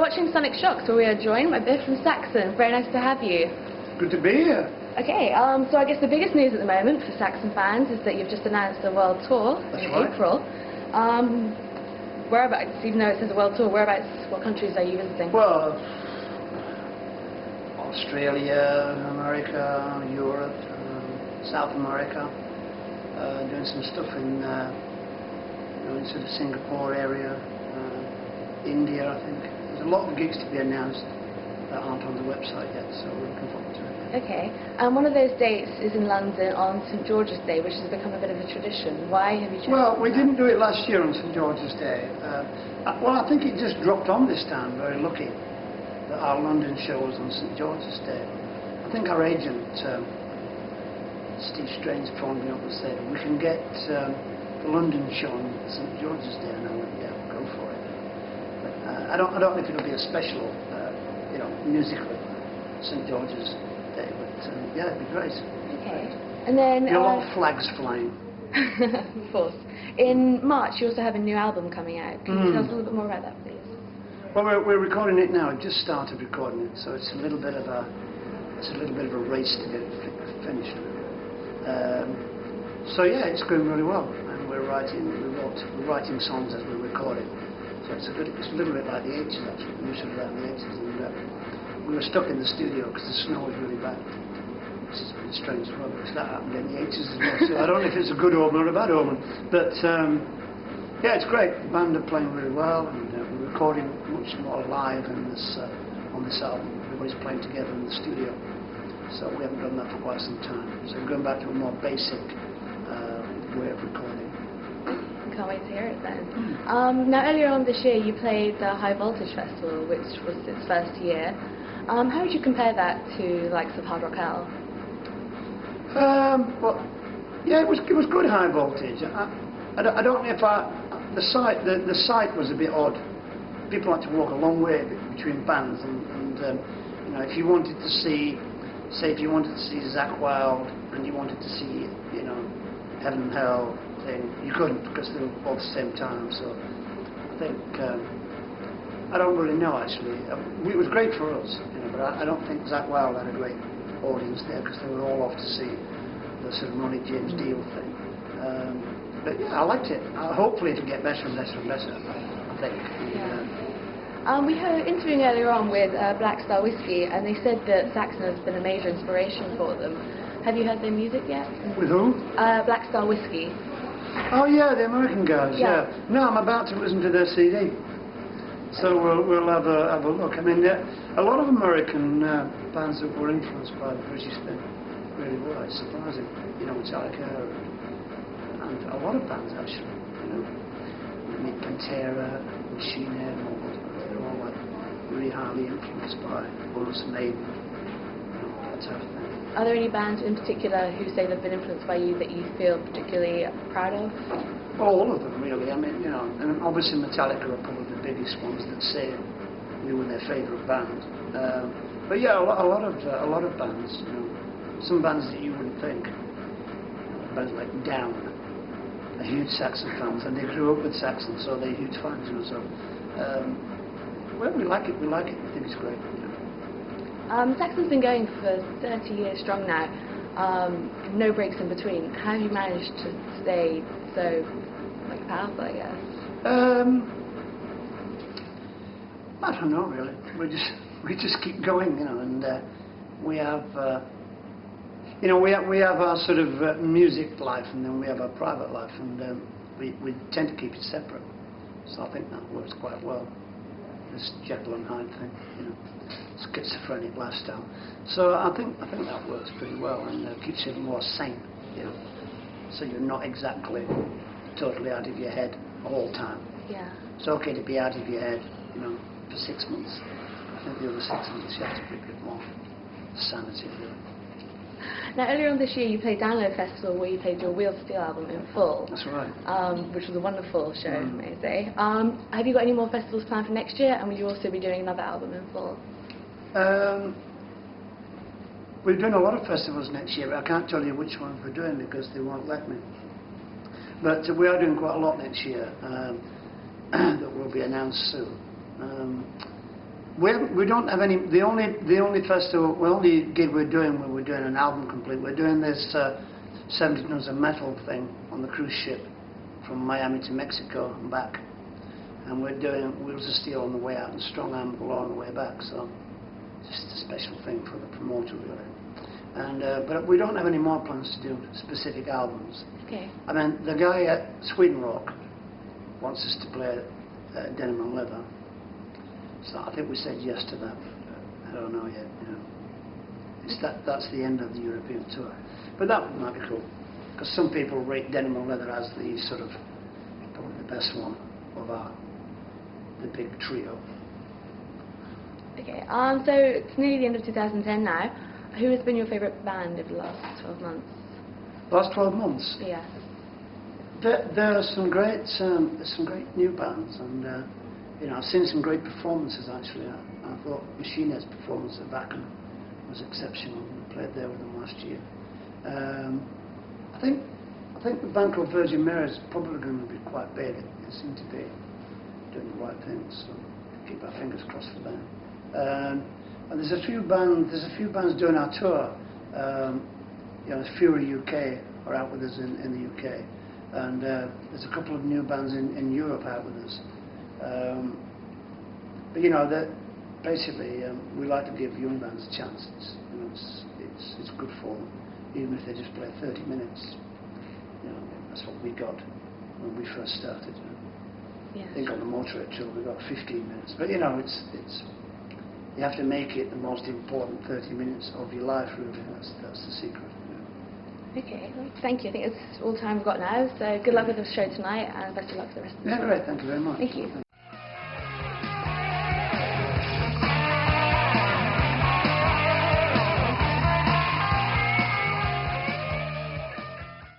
You're watching Sonic Shocks, where we are joined by Biff and Saxon. Very nice to have you. Good to be here. Okay, so I guess the biggest news at the moment for Saxon fans is that you've just announced a world tour in April. Whereabouts, even though it says a world tour, whereabouts, what countries are you visiting? Well, Australia, America, Europe, South America. Doing some stuff in sort of Singapore area, India, I think. There's a lot of gigs to be announced that aren't on the website yet, so we're looking forward to it. Okay, one of those dates is in London on St George's Day, which has become a bit of a tradition. Why have you chosen Well, we didn't do it last year on St George's Day. Well, I think it just dropped on this time, very lucky, that our London show was on St George's Day. I think our agent, Steve Strange, phoned me up and said, we can get the London show on St George's Day, and I went, yeah, go for it. But, I don't know if it'll be a special, musically, St George's Day, but yeah, it'd be great. Okay, and then... There are a lot of flags flying. Of course. In March, you also have a new album coming out. Can you tell us a little bit more about that, please? Well, we're recording it now. I just started recording it, so it's a little bit of a race to get it finished. So yeah, it's going really well, and we're writing songs as we're recording. So it's a little bit like the 80s actually, usually around the 80s, and we were stuck in the studio because the snow was really bad, which is pretty strange as well, because that happened in the 80s as well. So I don't know if it's a good omen or a bad omen, but yeah, it's great. The band are playing really well, and we're recording much more live in on this album. Everybody's playing together in the studio. So we haven't done that for quite some time. So we're going back to a more basic way of recording. Can't wait to hear it then. Now earlier on this year you played the High Voltage Festival, which was its first year. How would you compare that to the likes of Hard Rock Hell? Well, yeah, it was good High Voltage. I don't know if the site was a bit odd. People had to walk a long way between bands, and if you wanted to see, say, if you wanted to see Zakk Wylde and you wanted to see, Heaven and Hell thing, you couldn't because they were both at the same time. So I think I don't really know actually. It was great for us, but I don't think Zakk Wylde had a great audience there because they were all off to see the sort of Ronnie James Dio thing. But yeah, I liked it. Hopefully it'll get better and better and better, I think. Yeah. We heard interviewing earlier on with Black Star Whiskey, and they said that Saxon has been a major inspiration for them. Have you heard their music yet? With who? Black Star Whiskey. Oh yeah, the American guys. Yeah. No, I'm about to listen to their CD, so we'll have a look. I mean, a lot of American bands that were influenced by the British thing really were. It's surprising. Metallica and a lot of bands actually. Pantera, Machine Head, and all those. They're all like really highly influenced by Bruce Maiden, that type of thing. Are there any bands in particular who say they've been influenced by you that you feel particularly proud of? Well, all of them really. I mean, and obviously Metallica are probably the biggest ones that say we were their favourite band. But yeah, a lot of bands. Some bands that you wouldn't think. Bands like Down are huge Saxon fans, and they grew up with Saxon, so they're huge fans. So well, we like it. We think it's great. Saxon's been going for 30 years strong now, no breaks in between. How have you managed to stay so powerful, I guess? I don't know really. We just keep going, and we have we have our sort of music life, and then we have our private life, and we tend to keep it separate. So I think that works quite well. This Jekyll and Hyde thing, schizophrenic lifestyle. So I think that works pretty well, and keeps you more sane, So you're not exactly totally out of your head all the time. Yeah. It's okay to be out of your head, for 6 months. I think the other 6 months you have to be a bit more sanity. Now, earlier on this year, you played Download Festival, where you played your Wheel Steel album in full. That's right. Which was a wonderful show, may I say. Have you got any more festivals planned for next year, and will you also be doing another album in full? We're doing a lot of festivals next year, but I can't tell you which ones we're doing because they won't let me. But we are doing quite a lot next year that will be announced soon. We don't have any. The only festival, the only gig we're doing where we're doing an album complete. We're doing this 70 Tons of Metal thing on the cruise ship from Miami to Mexico and back, and we're doing Wheels of Steel on the way out and Strong Arm Galore on the way back. So just a special thing for the promoter, really. And but we don't have any more plans to do specific albums. Okay. I mean, the guy at Sweden Rock wants us to play Denim and Leather. So I think we said yes to that. I don't know yet. You know, that's the end of the European tour. But that might be cool, because some people rate Denim and Leather as the sort of probably the best one of the big trio. Okay. So it's nearly the end of 2010 now. Who has been your favourite band over the last 12 months? Last 12 months. Yeah. There are some great new bands, and you know, I've seen some great performances actually. I thought Machine Head's performance at Wacken was exceptional. We played there with them last year. I think the band called Virgin Mary is probably going to be quite big. They seem to be doing the right things, so keep our fingers crossed for them. And there's a few bands doing our tour. You know, Fury UK are out with us in the UK, and there's a couple of new bands in Europe out with us. But you know, basically we like to give young bands a chance. You know, it's good for them, even if they just play 30 minutes. You know, that's what we got when we first started. Yeah. I think on the Motorhead tour we got 15 minutes. But you know, it's you have to make it the most important 30 minutes of your life, really. That's the secret. Yeah. Okay, well, thank you. I think it's all the time we've got now. So good luck with the show tonight, and best of luck for the rest of the show. Yeah, great. Thank you very much. Thank you.